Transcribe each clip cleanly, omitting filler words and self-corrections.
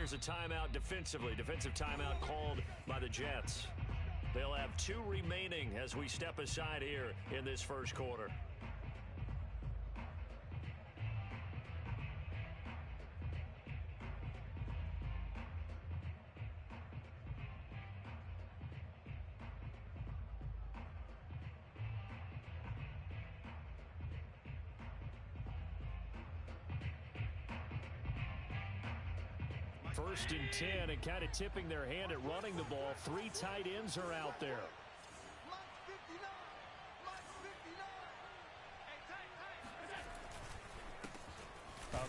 here's a timeout defensively. Defensive timeout called by the Jets. They'll have 2 remaining as we step aside here in this first quarter. First and 10, and kind of tipping their hand at running the ball. 3 tight ends are out there.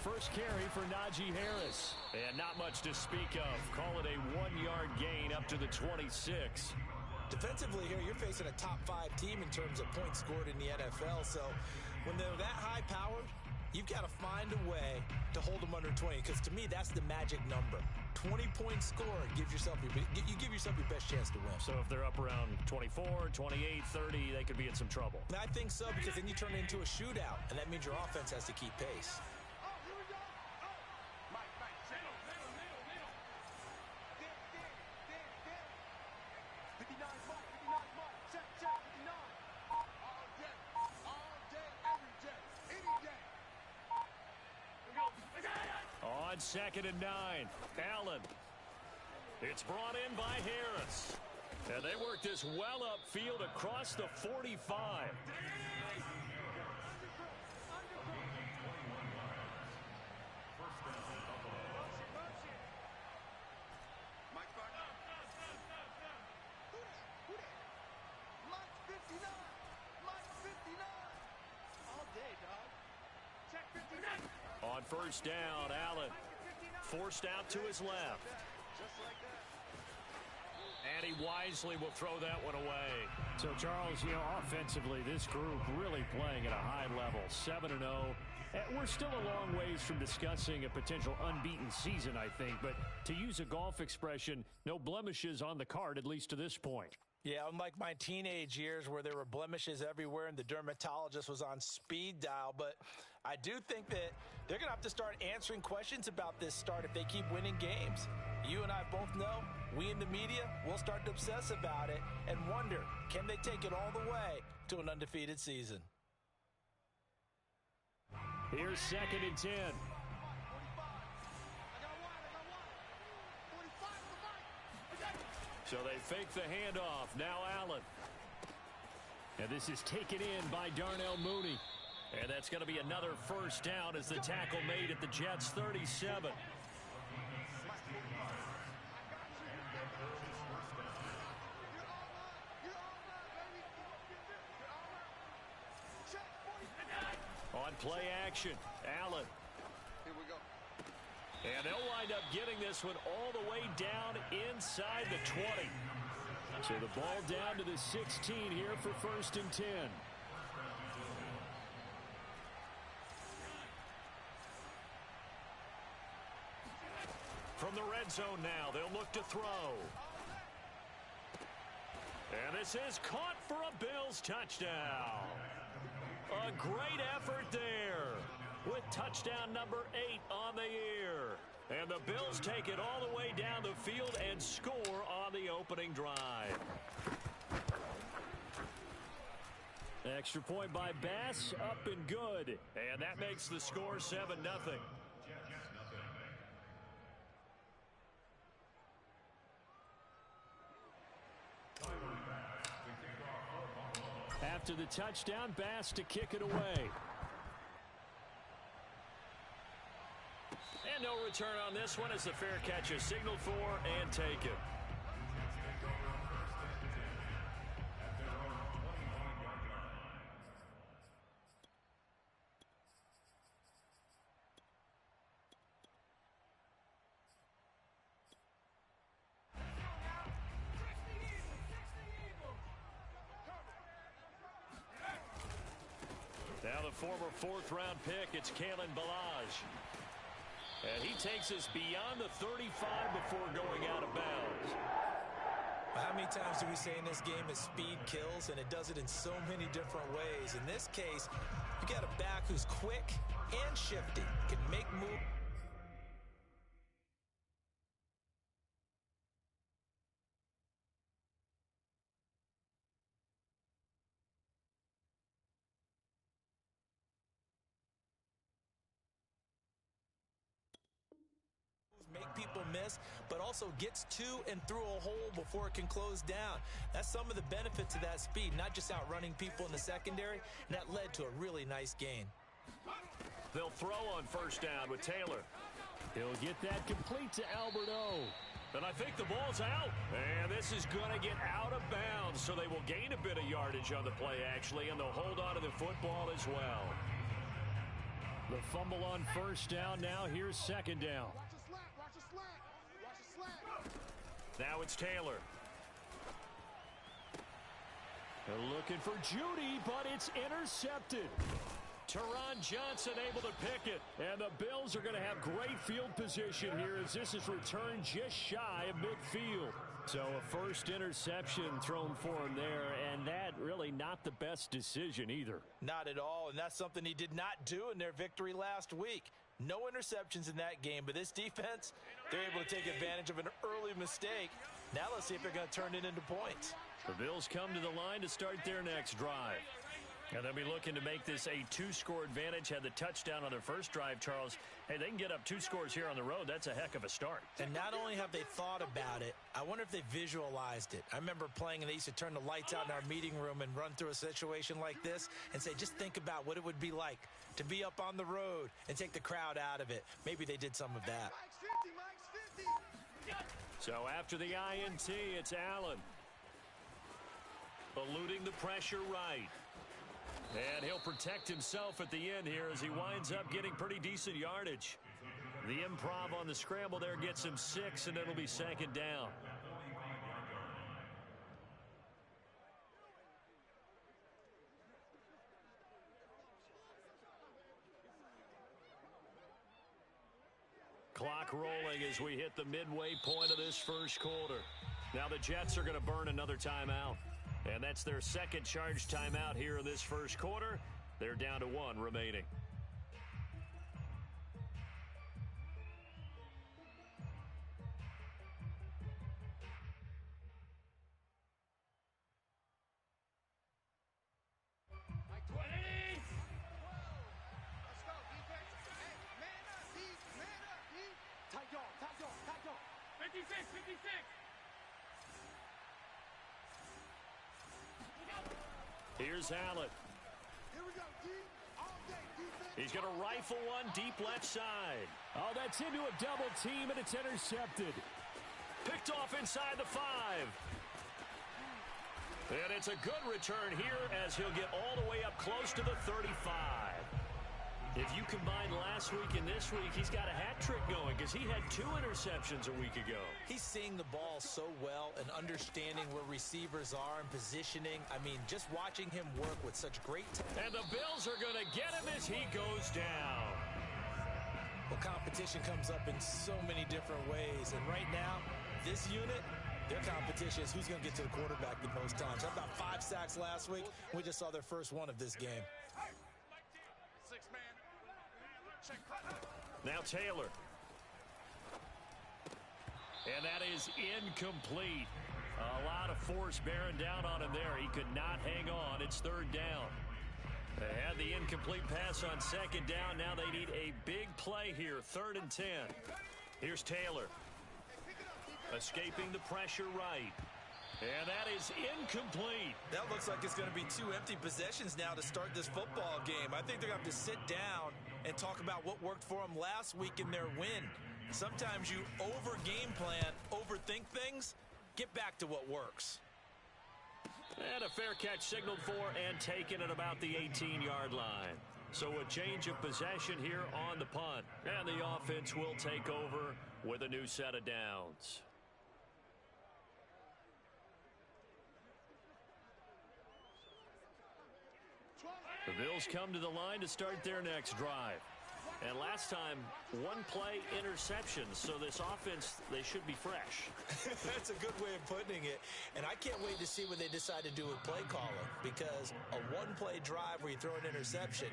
First carry for Najee Harris. And not much to speak of. Call it a 1-yard gain up to the 26. Defensively here, you're facing a top 5 team in terms of points scored in the NFL. So when they're that high-powered, you've got to find a way to hold them under 20, because to me, that's the magic number. 20 points scored, you give yourself your best chance to win. So if they're up around 24, 28, 30, they could be in some trouble. I think so, because then you turn it into a shootout, and that means your offense has to keep pace. On 2nd and 9, Allen. It's brought in by Harris. And they work this well upfield across the 45. On first down, Allen forced out to his left. And he wisely will throw that one away. So, Charles, offensively, this group really playing at a high level, 7-0. We're still a long ways from discussing a potential unbeaten season, I think. But to use a golf expression, no blemishes on the card, at least to this point. Yeah, unlike my teenage years where there were blemishes everywhere and the dermatologist was on speed dial. But I do think that they're going to have to start answering questions about this start if they keep winning games. You and I both know, we in the media, will start to obsess about it and wonder, can they take it all the way to an undefeated season? Here's 2nd and 10. So they fake the handoff. Now Allen. And this is taken in by Darnell Mooney. And that's going to be another first down as the tackle made at the Jets' 37. On play action, Allen. Here we go. And they'll wind up getting this one all the way down inside the 20. So the ball down to the 16 here for 1st and 10. From the red zone now, they'll look to throw. And this is caught for a Bills touchdown. A great effort there with touchdown number 8 on the year. And the Bills take it all the way down the field and score on the opening drive. Extra point by Bass, up and good. And that makes the score 7-0. After the touchdown, Bass to kick it away. And no return on this one as the fair catch is signaled for and taken. Now the former 4th-round pick, it's Kalen Ballage. And he takes us beyond the 35 before going out of bounds. How many times do we say in this game that speed kills, and it does it in so many different ways? In this case, you got a back who's quick and shifty, can make moves. make people miss, but also gets to and through a hole before it can close down. That's some of the benefits of that speed, not just outrunning people in the secondary, and that led to a really nice gain. They'll throw on first down with Taylor. He'll get that complete to Alberto. And I think the ball's out. And this is going to get out of bounds, so they will gain a bit of yardage on the play, actually, and they'll hold on to the football as well. The fumble on first down. Now here's second down. Watch a slant. Now it's Taylor. They're looking for Judy, but it's intercepted. Teron Johnson able to pick it. And the Bills are going to have great field position here as this is returned just shy of midfield. So a first interception thrown for him there, and that really not the best decision either. Not at all, and that's something he did not do in their victory last week. No interceptions in that game, but this defense, they're able to take advantage of an early mistake. Now let's see if they're going to turn it into points. The Bills come to the line to start their next drive. And they'll be looking to make this a two-score advantage. Had the touchdown on their first drive, Charles. Hey, they can get up 2 scores here on the road. That's a heck of a start. And not only have they thought about it, I wonder if they visualized it. I remember playing, and they used to turn the lights out in our meeting room and run through a situation like this and say, just think about what it would be like to be up on the road and take the crowd out of it. Maybe they did some of that. Mike's 50. So after the INT, it's Allen. Eluding the pressure right. And he'll protect himself at the end here as he winds up getting pretty decent yardage. The improv on the scramble there gets him 6, and it'll be second down. Clock rolling as we hit the midway point of this first quarter. Now the Jets are going to burn another timeout. And that's their second charge timeout here in this first quarter. They're down to 1 remaining. Mike 20. Let's go, defense. Hey, man up, D. Man up, D. Tight dog. 56. Here's Allen. Here we go, D. All day, defense. He's going to rifle one deep left side. Oh, that's into a double team, and it's intercepted. Picked off inside the 5. And it's a good return here as he'll get all the way up close to the 35. If you combine last week and this week, he's got a hat trick going because he had 2 interceptions a week ago. He's seeing the ball so well and understanding where receivers are and positioning. I mean, just watching him work with such great And the Bills are going to get him as he goes down. Well, competition comes up in so many different ways. And right now, this unit, their competition is who's going to get to the quarterback the most times. How about 5 sacks last week? We just saw their first one of this game. 6-man. Now Taylor. And that is incomplete. A lot of force bearing down on him there. He could not hang on. It's third down. They had the incomplete pass on second down. Now they need a big play here. 3rd and 10. Here's Taylor. Escaping the pressure right. And that is incomplete. That looks like it's going to be 2 empty possessions now to start this football game. I think they're going to have to sit down and talk about what worked for them last week in their win. Sometimes you over-game plan, overthink things, get back to what works. And a fair catch signaled for and taken at about the 18-yard line. So a change of possession here on the punt. And the offense will take over with a new set of downs. The Bills come to the line to start their next drive. And last time, 1 play interceptions. So this offense, they should be fresh. That's a good way of putting it. And I can't wait to see what they decide to do with play calling. Because a 1-play drive where you throw an interception,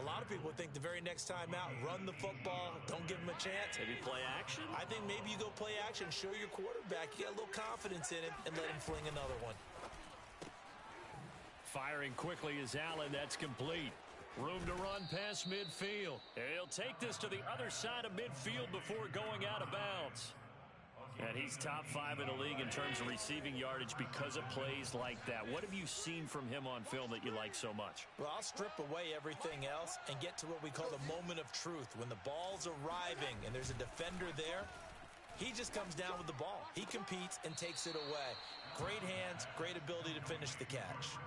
a lot of people think the very next time out, run the football, don't give them a chance. Maybe play action? I think maybe you go play action, show your quarterback, you get a little confidence in him, and let him fling another one. Firing quickly is Allen. That's complete. Room to run past midfield. He'll take this to the other side of midfield before going out of bounds. And he's top 5 in the league in terms of receiving yardage because of plays like that. What have you seen from him on film that you like so much? Well, I'll strip away everything else and get to what we call the moment of truth. When the ball's arriving and there's a defender there, he just comes down with the ball. He competes and takes it away. Great hands, great ability to finish the catch.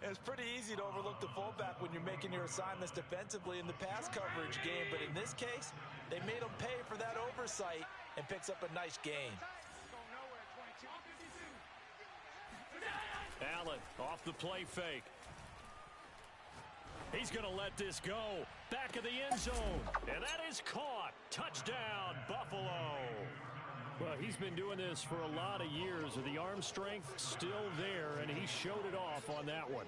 And it's pretty easy to overlook the fullback when you're making your assignments defensively in the pass coverage game. But in this case, they made him pay for that oversight and picks up a nice gain. Allen off the play fake. He's going to let this go. Back of the end zone. And that is caught. Touchdown, Buffalo. Well, he's been doing this for a lot of years. The arm strength still there, and he showed it off on that one.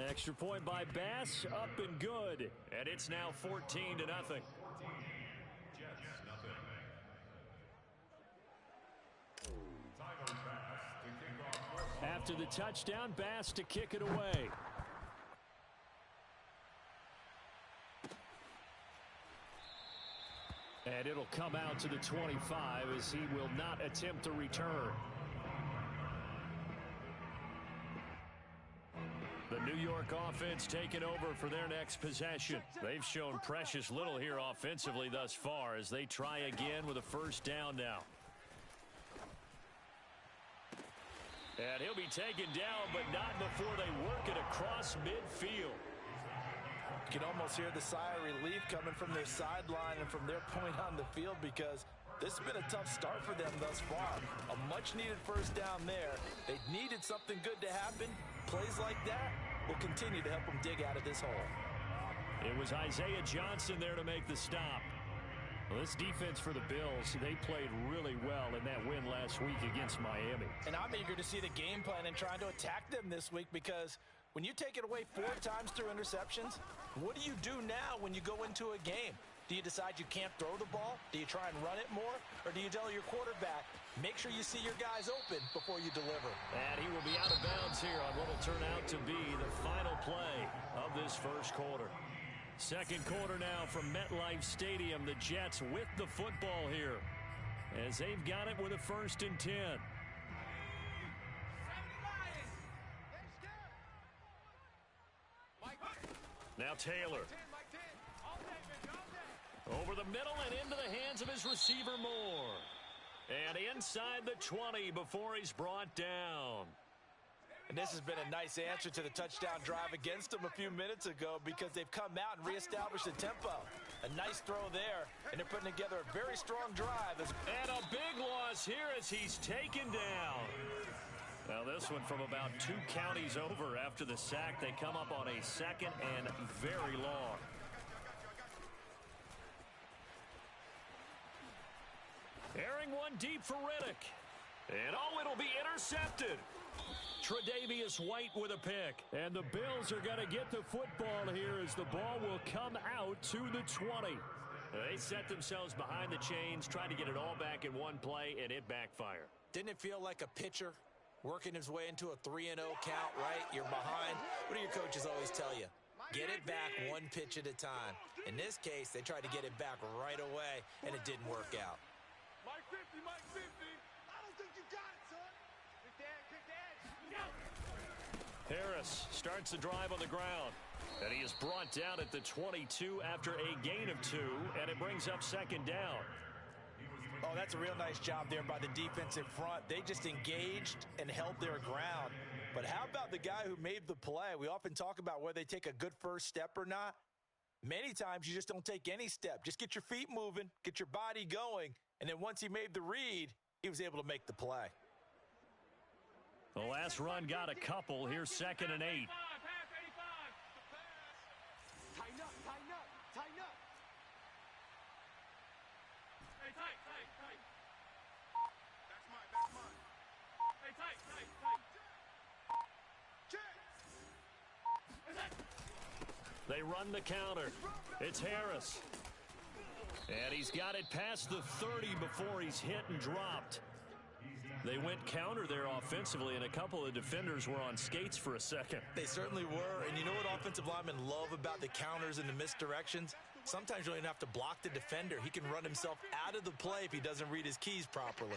Extra point by Bass, up and good. And it's now 14-0. After the touchdown, Bass to kick it away. And it'll come out to the 25 as he will not attempt to return. The New York offense taking over for their next possession. They've shown precious little here offensively thus far as they try again with a first down now. And he'll be taken down, but not before they work it across midfield. You can almost hear the sigh of relief coming from their sideline and from their point on the field because this has been a tough start for them thus far. A much-needed first down there. They needed something good to happen. Plays like that will continue to help them dig out of this hole. It was Isaiah Johnson there to make the stop. Well, this defense for the Bills, they played really well in that win last week against Miami. And I'm eager to see the game plan and trying to attack them this week because when you take it away 4 times through interceptions, what do you do now when you go into a game? Do you decide you can't throw the ball? Do you try and run it more? Or do you tell your quarterback, make sure you see your guys open before you deliver? And he will be out of bounds here on what will turn out to be the final play of this first quarter. Second quarter now from MetLife Stadium. The Jets with the football here as they've got it with a 1st and 10. Now Taylor. Over the middle and into the hands of his receiver Moore. And inside the 20 before he's brought down. And this has been a nice answer to the touchdown drive against them a few minutes ago because they've come out and reestablished the tempo. A nice throw there, and they're putting together a very strong drive. And a big loss here as he's taken down. Now this one from about 2 counties over after the sack. They come up on a 2nd and very long. Airing one deep for Riddick. And it'll be intercepted. Tre'Davious White with a pick. And the Bills are going to get the football here as the ball will come out to the 20. They set themselves behind the chains, trying to get it all back in one play, and it backfired. Didn't it feel like a pitcher working his way into a 3-0 count, right? You're behind. What do your coaches always tell you? Get it back 1 pitch at a time. In this case, they tried to get it back right away, and it didn't work out. Mike 50, Mike 50. I don't think you got it, son. Kick the edge. Harris starts the drive on the ground. And he is brought down at the 22 after a gain of 2, and it brings up 2nd down. Oh, that's a real nice job there by the defense in front. They just engaged and held their ground. But how about the guy who made the play? We often talk about whether they take a good first step or not. Many times you just don't take any step. Just get your feet moving, get your body going, and then once he made the read, he was able to make the play. The last run got a couple. Here's 2nd and 8. Tighten up, tighten up, tighten up. Hey, tight. That's mine. Hey, tight. They run the counter. It's Harris. And he's got it past the 30 before he's hit and dropped. They went counter there offensively, and a couple of defenders were on skates for a second. They certainly were, and you know what offensive linemen love about the counters and the misdirections? Sometimes you don't even have to block the defender. He can run himself out of the play if he doesn't read his keys properly.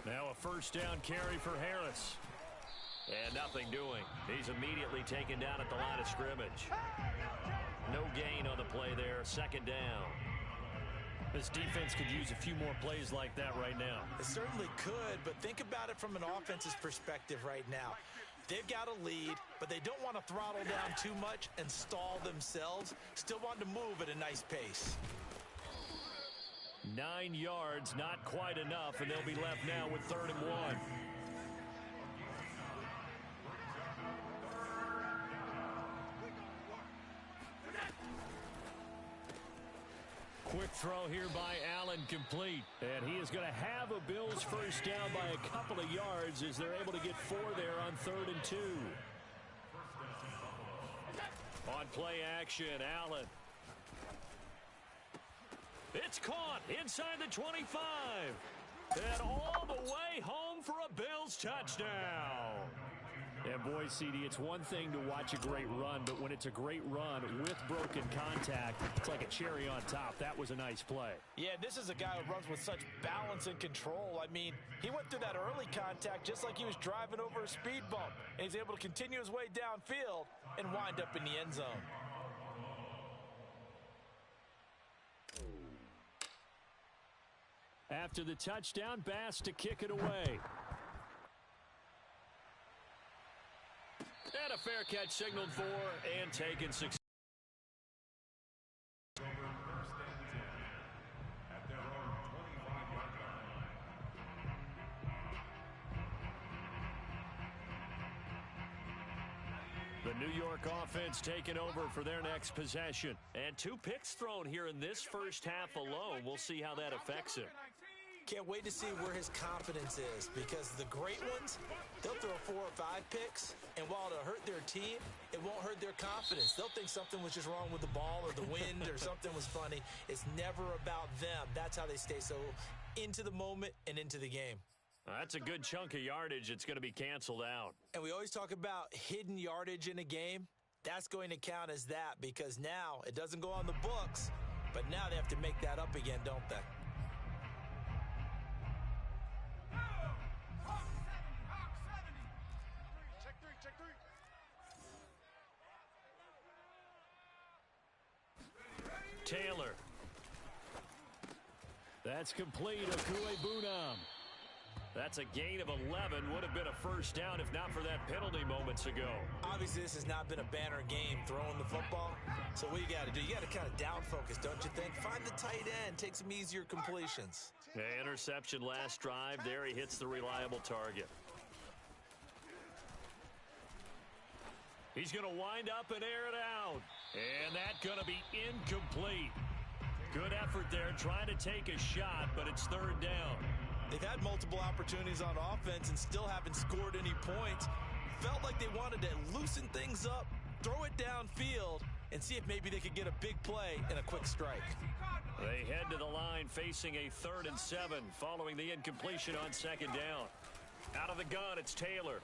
Now a first down carry for Harris. And nothing doing. He's immediately taken down at the line of scrimmage. No gain on the play there. Second down. This defense could use a few more plays like that right now. It certainly could, but think about it from an offense's perspective right now. They've got a lead, but they don't want to throttle down too much and stall themselves. Still want to move at a nice pace. 9 yards, not quite enough, and they'll be left now with 3rd and 1. Quick throw here by Allen, complete. And he is going to have a Bills first down by a couple of yards as they're able to get 4 there on 3rd and 2. On play action, Allen. It's caught inside the 25. And all the way home for a Bills touchdown. And boy, CD, it's one thing to watch a great run, but when it's a great run with broken contact, it's like a cherry on top. That was a nice play. Yeah, this is a guy who runs with such balance and control. I mean, he went through that early contact just like he was driving over a speed bump. And he's able to continue his way downfield and wind up in the end zone. After the touchdown, Bass to kick it away. And a fair catch signaled for and taken 6. The New York offense taking over for their next possession. And 2 picks thrown here in this first half alone. We'll see how that affects him. Can't wait to see where his confidence is, because the great ones, they'll throw 4 or 5 picks, and while it'll hurt their team, it won't hurt their confidence. They'll think something was just wrong with the ball or the wind or something was funny. It's never about them. That's how they stay so into the moment and into the game. That's a good chunk of yardage. It's going to be canceled out. And we always talk about hidden yardage in a game. That's going to count as that, because now it doesn't go on the books, but now they have to make that up again, don't they? Taylor. That's complete. Okuebunam. That's a gain of 11. Would have been a first down if not for that penalty moments ago. Obviously, this has not been a banner game throwing the football. So what you got to do, you got to kind of down focus, don't you think? Find the tight end. Take some easier completions. Interception last drive. There he hits the reliable target. He's going to wind up and air it out. And that's going to be incomplete. Good effort there trying to take a shot, but it's 3rd down. They've had multiple opportunities on offense and still haven't scored any points. Felt like they wanted to loosen things up, throw it downfield, and see if maybe they could get a big play and a quick strike. They head to the line facing a 3rd and 7 following the incompletion on 2nd down. Out of the gun, it's Taylor.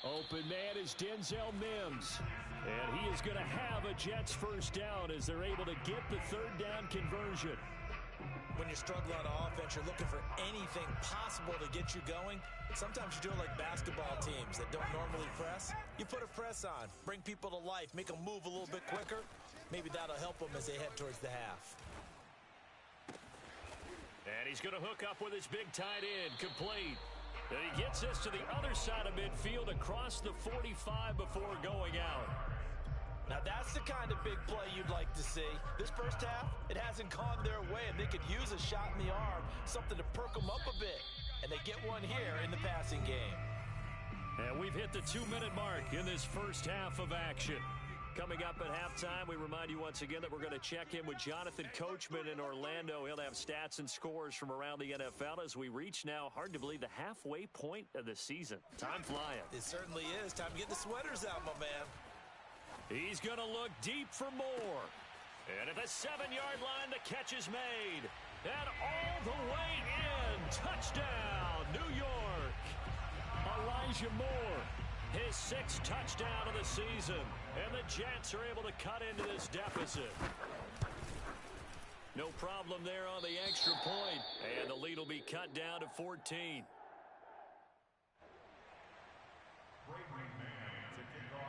Open man is Denzel Mims. And he is going to have a Jets first down as they're able to get the 3rd down conversion. When you're struggling on offense, you're looking for anything possible to get you going. Sometimes you do it like basketball teams that don't normally press. You put a press on, bring people to life, make them move a little bit quicker. Maybe that'll help them as they head towards the half. And he's going to hook up with his big tight end, complete. And he gets this to the other side of midfield across the 45 before going out. Now that's the kind of big play you'd like to see. This first half, it hasn't gone their way, and they could use a shot in the arm, something to perk them up a bit. And they get one here in the passing game. And we've hit the 2-minute mark in this first half of action. Coming up at halftime, we remind you once again that we're going to check in with Jonathan Coachman in Orlando. He'll have stats and scores from around the NFL as we reach now, hard to believe, the halfway point of the season. Time flying. It certainly is. Time to get the sweaters out, my man. He's going to look deep for more. And at the 7-yard line, the catch is made. And all the way in. Touchdown, New York. Elijah Moore, his 6th touchdown of the season. And the Jets are able to cut into this deficit. No problem there on the extra point. And the lead will be cut down to 14.